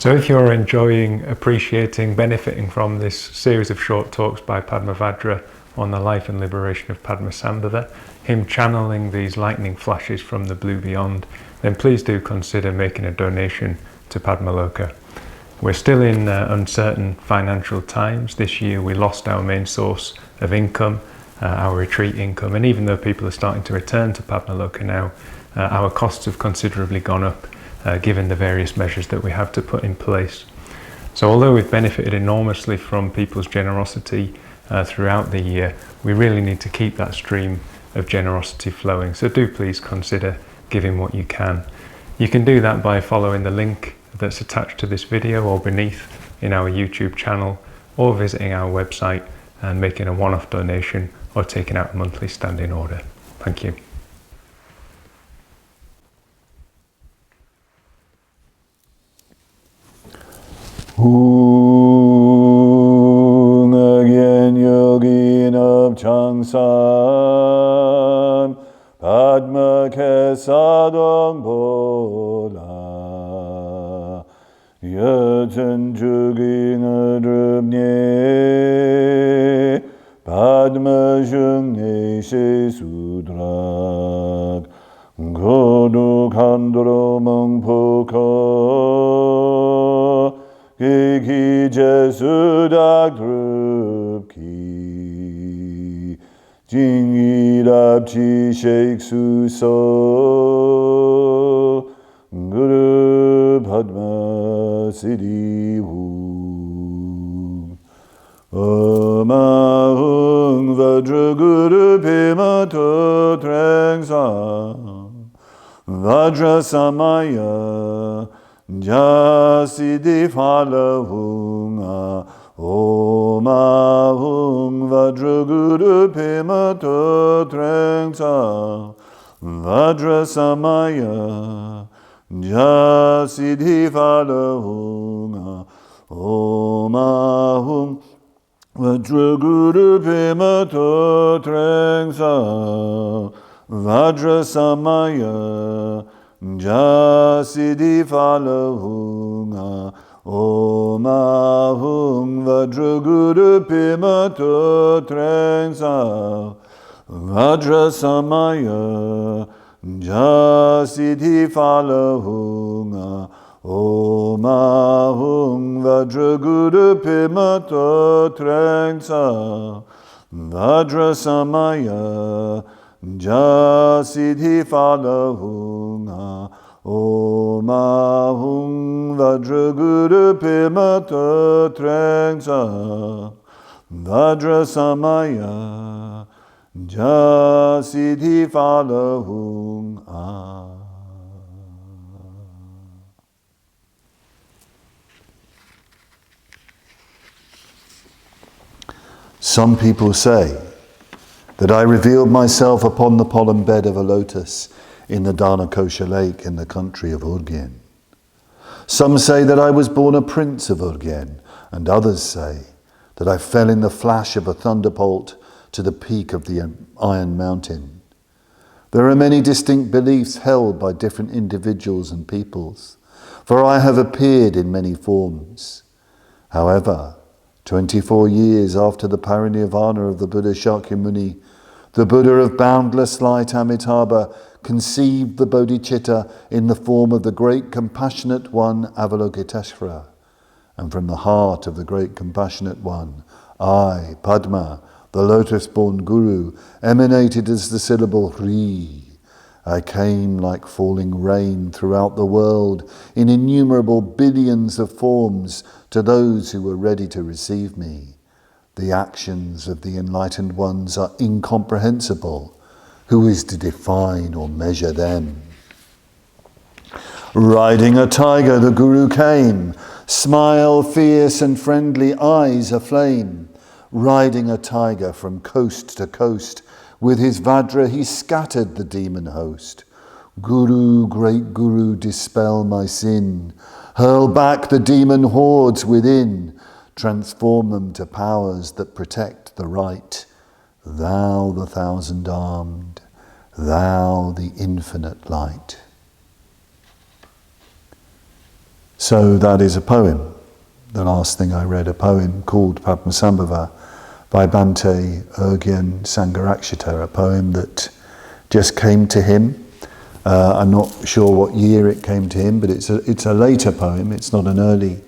So if you're enjoying, appreciating, benefiting from this series of short talks by Padmavajra on the life and liberation of Padmasambhava, him channeling these lightning flashes from the blue beyond, then please do consider making a donation to Padmaloka. We're still in uncertain financial times. This year we lost our main source of income, our retreat income, and even though people are starting to return to Padmaloka now, our costs have considerably gone up, given the various measures that we have to put in place. So although we've benefited enormously from people's generosity throughout the year, we really need to keep that stream of generosity flowing. So do please consider giving what you can. You can do that by following the link that's attached to this video or beneath in our YouTube channel, or visiting our website and making a one-off donation or taking out a monthly standing order. Thank you. Again yogin of Changsan Padma Kesadong Bola Yatan Jugin Adrubne Padma Jungne Se Sudrak Godu Kandro Mongpoka Kiki Jesudak Drupki Jingi Rapchi Sheikh Suso Guru Padma Siddhi Amahung Vajra Guru Pimato Trengsa Vajra Samaya Jasiddhi Phalavunga Omahung Vajra Guru Pimato Trengsa Vajra Samaya Jasiddhi Phalavunga Omahung Vajra Guru Pimato Trengsa Vajra Samaya Jasiddhi Phalavunga Omahung Vajra Guru Pimato Trengsa Vajra Samaya Jasiddhi Phalavunga Omahung Vajra Guru Pimato Trengsa Vajra Samaya Jasiddhi Phalavunga Omahung Vajra Guru Pimato Trengsa Vajra Samaya Jasiddhi Phalavunga. Some people say that I revealed myself upon the pollen bed of a lotus in the Dhanakosha lake in the country of Urgen. Some say that I was born a prince of Urgen, and others say that I fell in the flash of a thunderbolt to the peak of the Iron Mountain. There are many distinct beliefs held by different individuals and peoples, for I have appeared in many forms. However, 24 years after the parinirvana of the Buddha Shakyamuni, the Buddha of boundless light Amitabha conceived the bodhicitta in the form of the great compassionate one Avalokiteshvara. And from the heart of the great compassionate one, I, Padma, the lotus-born Guru, emanated as the syllable Hri. I came like falling rain throughout the world in innumerable billions of forms to those who were ready to receive me. The actions of the enlightened ones are incomprehensible. Who is to define or measure them? Riding a tiger, the Guru came, smile fierce and friendly, eyes aflame. Riding a tiger from coast to coast, with his Vajra he scattered the demon host. Guru, great Guru, dispel my sin. Hurl back the demon hordes within. Transform them to powers that protect the right. Thou the thousand-armed, thou the infinite light. So that is a poem. The last thing I read, a poem called Padmasambhava by Bhante Urgyen Sangharakshita, a poem that just came to him. I'm not sure what year it came to him, but it's a later poem, it's not an early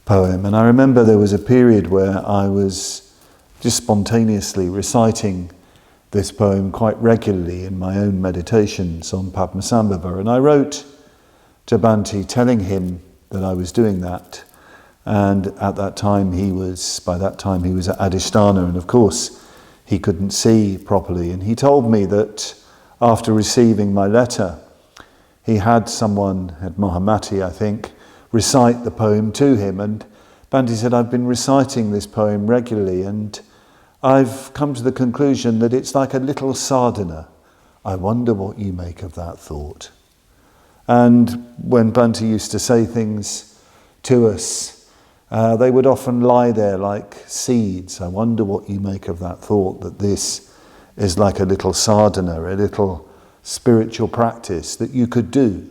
poem. And I remember there was a period where I was just spontaneously reciting this poem quite regularly in my own meditations on Padmasambhava. And I wrote to Bhante telling him that I was doing that. And by that time he was at Adhisthana, and of course he couldn't see properly. And he told me that after receiving my letter, he had someone, at Mahamati I think, recite the poem to him. And Bhante said, I've been reciting this poem regularly and I've come to the conclusion that it's like a little sadhana. I wonder what you make of that thought. And when Bhante used to say things to us, they would often lie there like seeds. I wonder what you make of that thought, that this is like a little sadhana, a little spiritual practice that you could do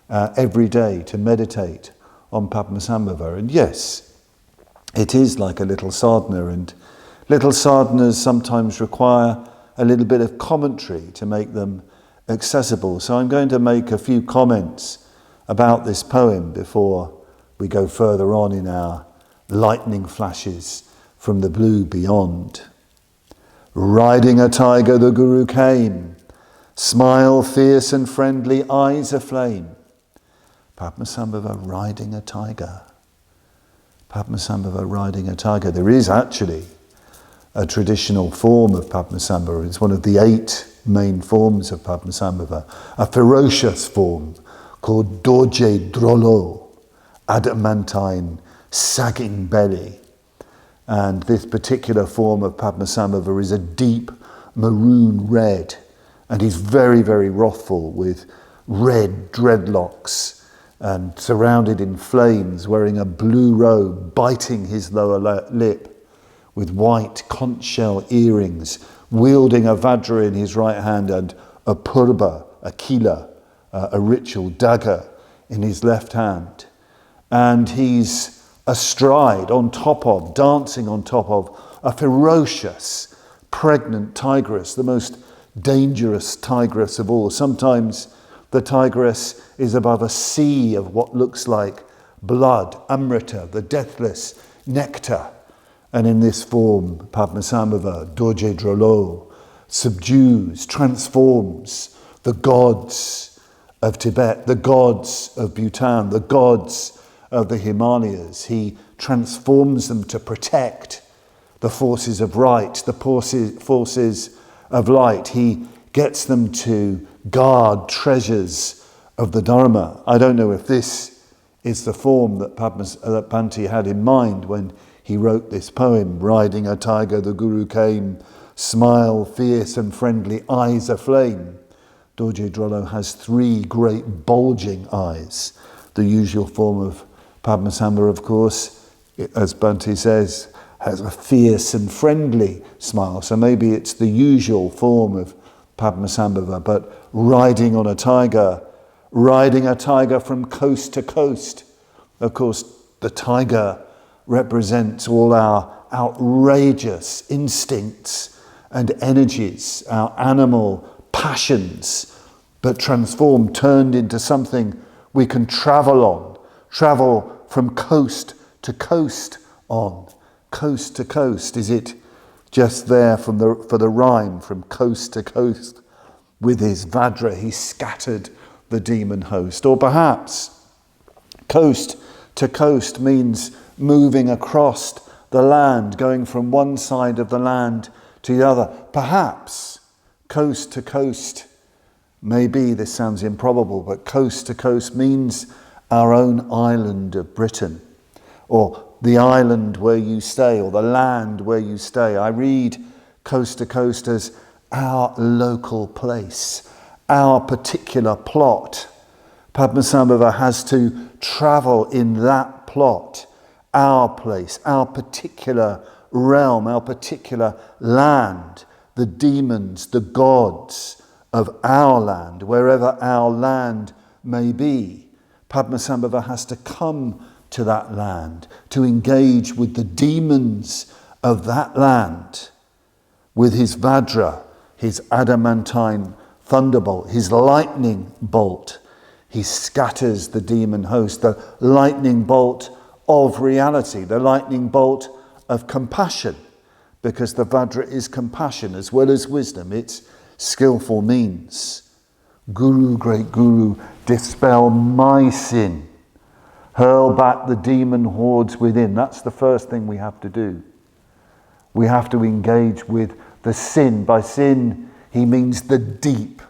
every day to meditate on Padmasambhava. And yes, it is like a little sadhana, and little sadhanas sometimes require a little bit of commentary to make them accessible. So I'm going to make a few comments about this poem before we go further on in our lightning flashes from the blue beyond. Riding a tiger the Guru came, smile fierce and friendly, eyes aflame. Padmasambhava riding a tiger. Padmasambhava riding a tiger. There is actually a traditional form of Padmasambhava. It's one of the 8 main forms of Padmasambhava, a ferocious form called Doje Drolo, adamantine, sagging belly. And this particular form of Padmasambhava is a deep maroon red, and he's very, very wrathful with red dreadlocks and surrounded in flames, wearing a blue robe, biting his lower lip, with white conch shell earrings, wielding a vajra in his right hand and a purba, a kila, a ritual dagger in his left hand. And he's astride, on top of, dancing on top of a ferocious, pregnant tigress, the most dangerous tigress of all. Sometimes the tigress is above a sea of what looks like blood, amrita, the deathless nectar. And in this form, Padmasambhava, Doje Drolo, subdues, transforms the gods of Tibet, the gods of Bhutan, the gods of the Himalayas. He transforms them to protect the forces of right, the forces of light. He gets them to guard treasures of the Dharma. I don't know if this is the form that Bhante had in mind when he wrote this poem. Riding a tiger the Guru came, smile fierce and friendly, eyes aflame. Doje Drolo has 3 great bulging eyes. The usual form of Padmasambhava, of course, as Bhante says, has a fierce and friendly smile. So maybe it's the usual form of Padmasambhava, but riding on a tiger, riding a tiger from coast to coast. Of course, the tiger represents all our outrageous instincts and energies, our animal passions, but transformed, turned into something we can travel on, travel from coast to coast on. Coast to coast, is it just there for the rhyme, from coast to coast? With his vajra he scattered the demon host. Or perhaps coast to coast means moving across the land, going from one side of the land to the other. Perhaps coast to coast, maybe this sounds improbable, but coast to coast means our own island of Britain, or the island where you stay, or the land where you stay. I read coast to coast as our local place, our particular plot. Padmasambhava has to travel in that plot, our place, our particular realm, our particular land, the demons, the gods of our land, wherever our land may be. Padmasambhava has to come to that land to engage with the demons of that land with his Vajra, his adamantine thunderbolt, his lightning bolt. He scatters the demon host, the lightning bolt of reality, the lightning bolt of compassion, because the Vajra is compassion as well as wisdom. It's skillful means. Guru, great Guru, dispel my sin. Hurl back the demon hordes within. That's the first thing we have to do. We have to engage with the sin. By sin, he means the deep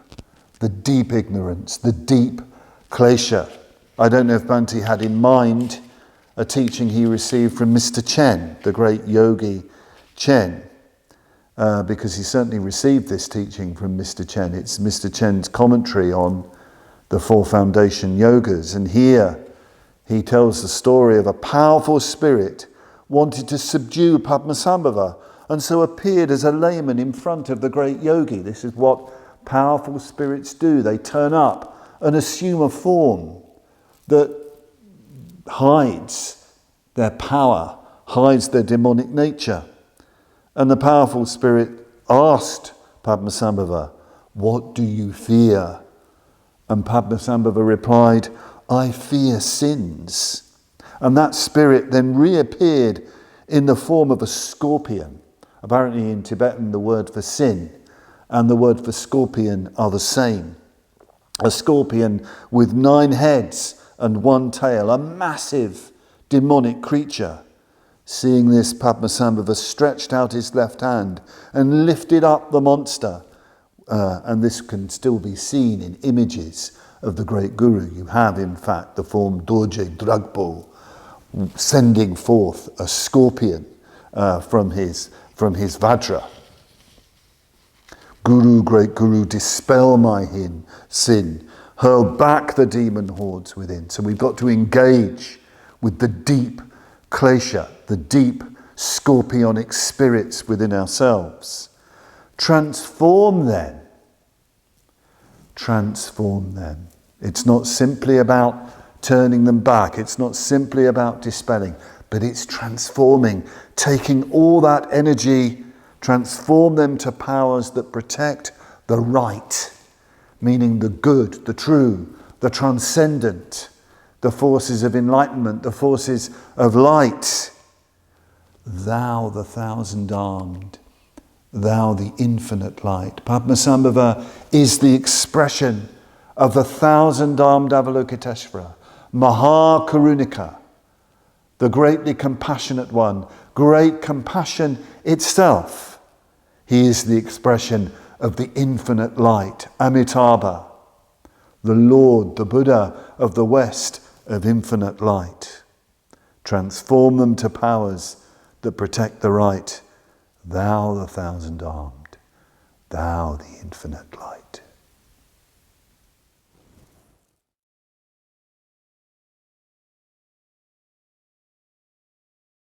ignorance, the deep klesha. I don't know if Bhante had in mind a teaching he received from Mr. Chen, the great yogi Chen, because he certainly received this teaching from Mr. Chen. It's Mr. Chen's commentary on the Four Foundation Yogas, and here he tells the story of a powerful spirit wanted to subdue Padmasambhava, and so appeared as a layman in front of the great yogi. This is what powerful spirits do. They turn up and assume a form that hides their power, hides their demonic nature. And the powerful spirit asked Padmasambhava, "What do you fear?" And Padmasambhava replied, "I fear sins." And that spirit then reappeared in the form of a scorpion. Apparently in Tibetan the word for sin and the word for scorpion are the same. A scorpion with 9 heads and 1 tail, a massive demonic creature. Seeing this, Padmasambhava stretched out his left hand and lifted up the monster. And this can still be seen in images of the great Guru. You have, in fact, the form Dorje Dragpo, sending forth a scorpion from his Vajra. Guru, great Guru, dispel my sin, hurl back the demon hordes within. So we've got to engage with the deep klesha, the deep scorpionic spirits within ourselves. Transform them. It's not simply about turning them back. It's not simply about dispelling, but it's transforming, taking all that energy, transform them to powers that protect the right, meaning the good, the true, the transcendent, the forces of enlightenment, the forces of light. Thou, the thousand-armed, thou, the infinite light. Padmasambhava is the expression of the thousand-armed Avalokiteshvara, Maha Karunika, the greatly compassionate one, great compassion itself. He is the expression of the infinite light, Amitabha, the Lord, the Buddha of the West of infinite light. Transform them to powers that protect the right. Thou, the thousand-armed, thou, the infinite light.